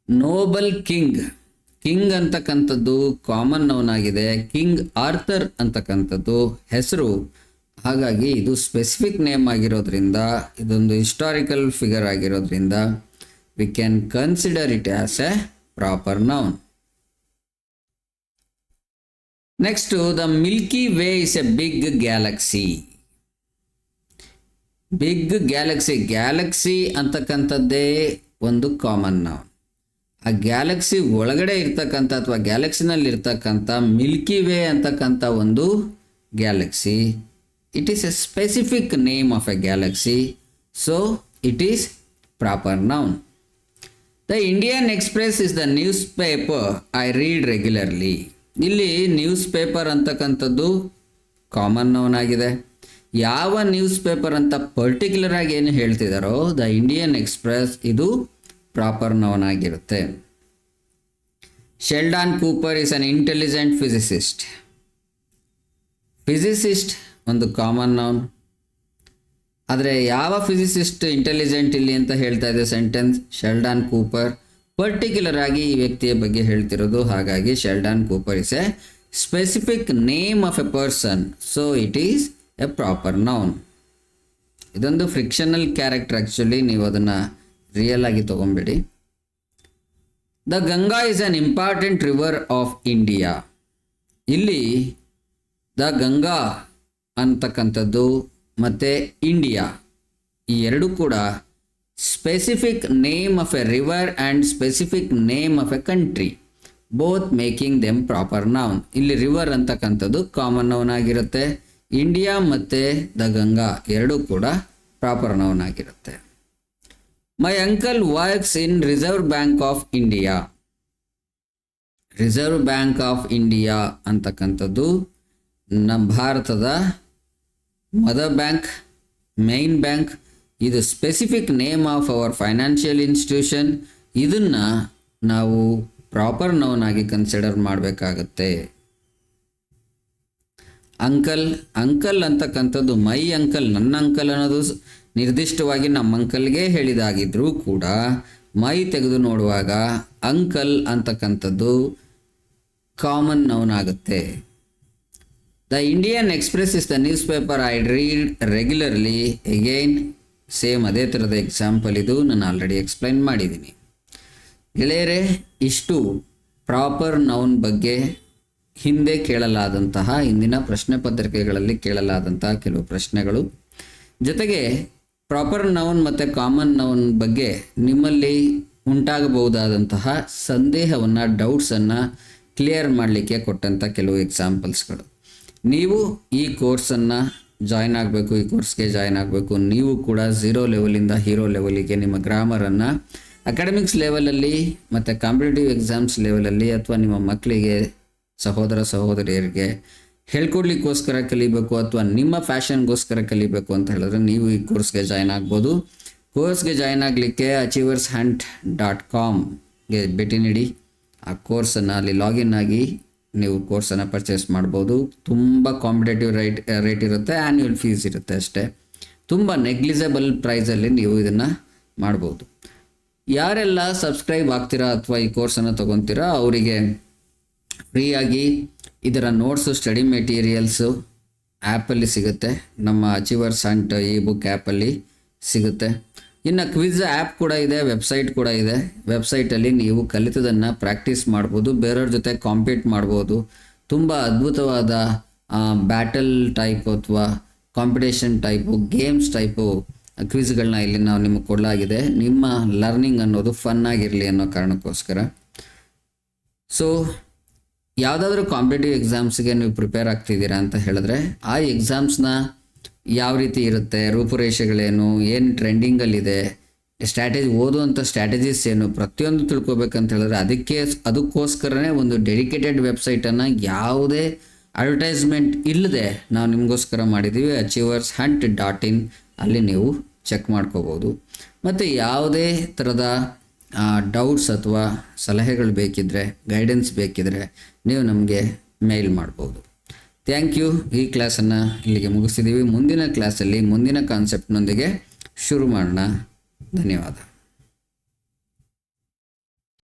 Noble king ಅಂತಕ್ಕಂಥದ್ದು ಕಾಮನ್ ನೌನ್ ಆಗಿದೆ. ಕಿಂಗ್ ಆರ್ಥರ್ ಅಂತಕ್ಕಂಥದ್ದು ಹೆಸರು. ಹಾಗಾಗಿ ಇದು ಸ್ಪೆಸಿಫಿಕ್ ನೇಮ್ ಆಗಿರೋದ್ರಿಂದ, ಇದೊಂದು ಹಿಸ್ಟಾರಿಕಲ್ ಫಿಗರ್ ಆಗಿರೋದ್ರಿಂದ we can consider it as a proper noun. Next, the Milky Way is a big galaxy. Big galaxy ಅಂತಕ್ಕಂಥದ್ದೇ ಒಂದು ಕಾಮನ್ ನೌನ್. ಆ ಗ್ಯಾಲಕ್ಸಿ ಒಳಗಡೆ ಇರ್ತಕ್ಕಂಥ ಅಥವಾ ಗ್ಯಾಲಕ್ಸಿನಲ್ಲಿ ಇರ್ತಕ್ಕಂಥ ಮಿಲ್ಕಿ ವೇ ಅಂತಕ್ಕಂಥ ಒಂದು Galaxy, it is a specific name of a galaxy, so it is proper noun. The Indian Express is the newspaper I read regularly. ಇಲ್ಲಿ ನ್ಯೂಸ್ ಪೇಪರ್ ಅಂತಕ್ಕಂಥದ್ದು ಕಾಮನ್ ನೌನ್ ಆಗಿದೆ. ಯಾವ ನ್ಯೂಸ್ ಪೇಪರ್ ಅಂತ particular ಆಗಿ ಏನು ಹೇಳ್ತಿದ್ದಾರೋ ದ ಇಂಡಿಯನ್ ಎಕ್ಸ್ಪ್ರೆಸ್ ಇದು proper noun ಆಗಿರುತ್ತೆ. Sheldon Cooper is an intelligent physicist ಒಂದು ಕಾಮನ್ ನೌನ್. ಆದರೆ ಯಾವ ಫಿಸಿಸಿಸ್ಟ್ ಇಂಟೆಲಿಜೆಂಟ್ ಇಲ್ಲಿ ಅಂತ ಹೇಳ್ತಾ ಇದೆ ಸೆಂಟೆನ್ಸ್? ಶೆಲ್ಡಾನ್ ಕೂಪರ್. ಪರ್ಟಿಕ್ಯುಲರ್ ಆಗಿ ಈ ವ್ಯಕ್ತಿಯ ಬಗ್ಗೆ ಹೇಳ್ತಿರೋದು, ಹಾಗಾಗಿ Sheldon Cooper is a specific name of a person, so it is a proper noun. ಇದೊಂದು ಫ್ರಿಕ್ಷನಲ್ ಕ್ಯಾರೆಕ್ಟರ್, ಆ್ಯಕ್ಚುಲಿ ನೀವು ಅದನ್ನು ರಿಯಲ್ ಆಗಿ ತೊಗೊಂಬೇಡಿ. The Ganga is an important river of India. ಇಲ್ಲಿ ದ ಗಂಗಾ ಅಂತಕ್ಕಂಥದ್ದು ಮತ್ತು ಇಂಡಿಯಾ ಈ ಎರಡೂ ಕೂಡ specific name of a river and specific name of a country, both making them proper noun. ಇಲ್ಲಿ ರಿವರ್ ಅಂತಕ್ಕಂಥದ್ದು ಕಾಮನ್ ನೌನ್ ಆಗಿರುತ್ತೆ, ಇಂಡಿಯಾ ಮತ್ತು ದ ಗಂಗಾ ಎರಡೂ ಕೂಡ ಪ್ರಾಪರ್ ನೌನ್ ಆಗಿರುತ್ತೆ. My uncle works in reserve bank of India. Reserve bank of India ಅಂತಕ್ಕಂಥದ್ದು ನಮ್ಮ ಭಾರತದ ಮದರ್ ಬ್ಯಾಂಕ್, ಮೈನ್ ಬ್ಯಾಂಕ್. ಇದು specific name of our financial institution. ಇದನ್ನು ನಾವು ಪ್ರಾಪರ್ ನೌನ್ ಆಗಿ ಕನ್ಸಿಡರ್ ಮಾಡಬೇಕಾಗತ್ತೆ. ಅಂಕಲ್ ಅಂತಕ್ಕಂಥದ್ದು ಮೈ ಅಂಕಲ್, ನನ್ನ ಅಂಕಲ್ ಅನ್ನೋದು ನಿರ್ದಿಷ್ಟವಾಗಿ ನಮ್ಮ ಅಂಕಲ್ಗೆ ಹೇಳಿದಾಗಿದ್ರೂ ಕೂಡ ಮೈ ತೆಗೆದು ನೋಡುವಾಗ ಅಂಕಲ್ ಅಂತಕ್ಕಂಥದ್ದು ಕಾಮನ್ ನೌನ್ ಆಗುತ್ತೆ. The Indian express is the news paper I read regularly. Again same ಅದೇ ಥರದ ಎಕ್ಸಾಂಪಲ್ ಇದು, ನಾನು ಆಲ್ರೆಡಿ ಎಕ್ಸ್ಪ್ಲೈನ್ ಮಾಡಿದ್ದೀನಿ. ಗೆಳೆಯರೇ, ಇಷ್ಟು ಪ್ರಾಪರ್ ನೌನ್ ಬಗ್ಗೆ ಹಿಂದೆ ಕೇಳಲಾದಂತಹ, ಹಿಂದಿನ ಪ್ರಶ್ನೆ ಪತ್ರಿಕೆಗಳಲ್ಲಿ ಕೇಳಲಾದಂತಹ ಕೆಲವು ಪ್ರಶ್ನೆಗಳು, ಜೊತೆಗೆ ಪ್ರಾಪರ್ ನೌನ್ ಮತ್ತು ಕಾಮನ್ ನೌನ್ ಬಗ್ಗೆ ನಿಮ್ಮಲ್ಲಿ ಉಂಟಾಗಬಹುದಾದಂತಹ ಸಂದೇಹವನ್ನು, ಡೌಟ್ಸನ್ನು ಕ್ಲಿಯರ್ ಮಾಡಲಿಕ್ಕೆ ಕೊಟ್ಟಂಥ ಕೆಲವು ಎಕ್ಸಾಂಪಲ್ಸ್ಗಳು. ನೀವು ಈ ಕೋರ್ಸನ್ನು ಜಾಯ್ನ್ ಆಗಬೇಕು, ಈ ಕೋರ್ಸ್ಗೆ ಜಾಯ್ನ್ ಆಗಬೇಕು, ನೀವು ಕೂಡ 0 ಲೆವೆಲಿಂದ ಹೀರೋ ಲೆವೆಲಿಗೆ ನಿಮ್ಮ ಗ್ರಾಮರನ್ನು ಅಕಾಡೆಮಿಕ್ಸ್ ಲೆವೆಲಲ್ಲಿ ಮತ್ತು ಕಾಂಪಿಟೇಟಿವ್ ಎಕ್ಸಾಮ್ಸ್ ಲೆವೆಲಲ್ಲಿ ಅಥವಾ ನಿಮ್ಮ ಮಕ್ಕಳಿಗೆ, ಸಹೋದರ ಸಹೋದರಿಯರಿಗೆ ಹೇಳ್ಕೊಡ್ಲಿಕ್ಕೋಸ್ಕರ ಕಲಿಬೇಕು ಅಥವಾ ನಿಮ್ಮ ಫ್ಯಾಷನ್ಗೋಸ್ಕರ ಕಲಿಬೇಕು ಅಂತ ಹೇಳಿದ್ರೆ ನೀವು ಈ ಕೋರ್ಸ್ಗೆ ಜಾಯ್ನ್ ಆಗ್ಬೋದು. ಕೋರ್ಸ್ಗೆ ಜಾಯ್ನ್ ಆಗಲಿಕ್ಕೆ achievershunt.comಗೆ ಭೇಟಿ ನೀಡಿ. ಆ ಕೋರ್ಸನ್ನು ಅಲ್ಲಿ ಲಾಗಿನ್ ಆಗಿ ನೀವು ಕೋರ್ಸನ್ನು ಪರ್ಚೇಸ್ ಮಾಡ್ಬೋದು. ತುಂಬ ಕಾಂಪಿಟೇಟಿವ್ ರೇಟ್ ಇರುತ್ತೆ, ಆ್ಯನ್ಯುವಲ್ ಫೀಸ್ ಇರುತ್ತೆ ಅಷ್ಟೇ. ತುಂಬ ನೆಗ್ಲಿಜಬಲ್ ಪ್ರೈಸಲ್ಲಿ ನೀವು ಇದನ್ನು ಮಾಡ್ಬೋದು. ಯಾರೆಲ್ಲ ಸಬ್ಸ್ಕ್ರೈಬ್ ಆಗ್ತೀರಾ ಅಥವಾ ಈ ಕೋರ್ಸನ್ನು ತೊಗೊತೀರಾ ಅವರಿಗೆ ಫ್ರೀಯಾಗಿ ಇದರ ನೋಟ್ಸು, ಸ್ಟಡಿ ಮೆಟೀರಿಯಲ್ಸು ಆ್ಯಪಲ್ಲಿ ಸಿಗುತ್ತೆ. ನಮ್ಮ ಅಚೀವರ್ಸ್ ಹಂಟ್ ಈ ಬುಕ್ ಆ್ಯಪಲ್ಲಿ ಸಿಗುತ್ತೆ. ಇನ್ನು ಕ್ವಿಜ್ ಆ್ಯಪ್ ಕೂಡ ಇದೆ, ವೆಬ್ಸೈಟ್ ಕೂಡ ಇದೆ. ವೆಬ್ಸೈಟಲ್ಲಿ ನೀವು ಕಲಿತದನ್ನು ಪ್ರಾಕ್ಟೀಸ್ ಮಾಡ್ಬೋದು, ಬೇರೆಯವ್ರ ಜೊತೆ ಕಾಂಪೀಟ್ ಮಾಡ್ಬೋದು. ತುಂಬ ಅದ್ಭುತವಾದ ಬ್ಯಾಟಲ್ ಟೈಪ್ ಅಥವಾ ಕಾಂಪಿಟೇಷನ್ ಟೈಪು, ಗೇಮ್ಸ್ ಟೈಪು ಕ್ವಿಜ್ಗಳನ್ನ ಇಲ್ಲಿ ನಾವು ನಿಮಗೆ ಕೊಡಲಾಗಿದೆ. ನಿಮ್ಮ ಲರ್ನಿಂಗ್ ಅನ್ನೋದು ಫನ್ ಆಗಿರಲಿ ಅನ್ನೋ ಕಾರಣಕ್ಕೋಸ್ಕರ. ಸೊ ಯಾವುದಾದ್ರೂ ಕಾಂಪಿಟೇಟಿವ್ ಎಕ್ಸಾಮ್ಸ್ಗೆ ನೀವು ಪ್ರಿಪೇರ್ ಆಗ್ತಿದ್ದೀರಾ ಅಂತ ಹೇಳಿದ್ರೆ ಆ ಎಕ್ಸಾಮ್ಸ್ನ ಯಾವ ರೀತಿ ಇರುತ್ತೆ, ರೂಪುರೇಷೆಗಳೇನು, ಏನು ಟ್ರೆಂಡಿಂಗಲ್ಲಿದೆ, ಓದುವಂಥ ಸ್ಟ್ರಾಟಜೀಸ್ ಏನು, ಪ್ರತಿಯೊಂದು ತಿಳ್ಕೊಬೇಕಂತ ಹೇಳಿದ್ರೆ ಅದಕ್ಕೋಸ್ಕರನೇ ಒಂದು ಡೆಡಿಕೇಟೆಡ್ ವೆಬ್ಸೈಟನ್ನು ಯಾವುದೇ ಅಡ್ವರ್ಟೈಸ್ಮೆಂಟ್ ಇಲ್ಲದೆ ನಾವು ನಿಮಗೋಸ್ಕರ ಮಾಡಿದ್ದೀವಿ. achievershunt.in ಅಲ್ಲಿ ನೀವು ಚೆಕ್ ಮಾಡ್ಕೋಬೋದು. ಮತ್ತು ಯಾವುದೇ ಥರದ ಡೌಟ್ಸ್ ಅಥವಾ ಸಲಹೆಗಳು ಬೇಕಿದ್ದರೆ, ಗೈಡೆನ್ಸ್ ಬೇಕಿದ್ದರೆ ನೀವು ನಮಗೆ ಮೇಲ್ ಮಾಡ್ಬೋದು. Thank you. ಈ ಕ್ಲಾಸನ್ನು ಇಲ್ಲಿಗೆ ಮುಗಿಸಿದ್ದೀವಿ. ಮುಂದಿನ ಕ್ಲಾಸಲ್ಲಿ ಮುಂದಿನ ಕಾನ್ಸೆಪ್ಟ್ನೊಂದಿಗೆ ಶುರು ಮಾಡೋಣ. ಧನ್ಯವಾದ.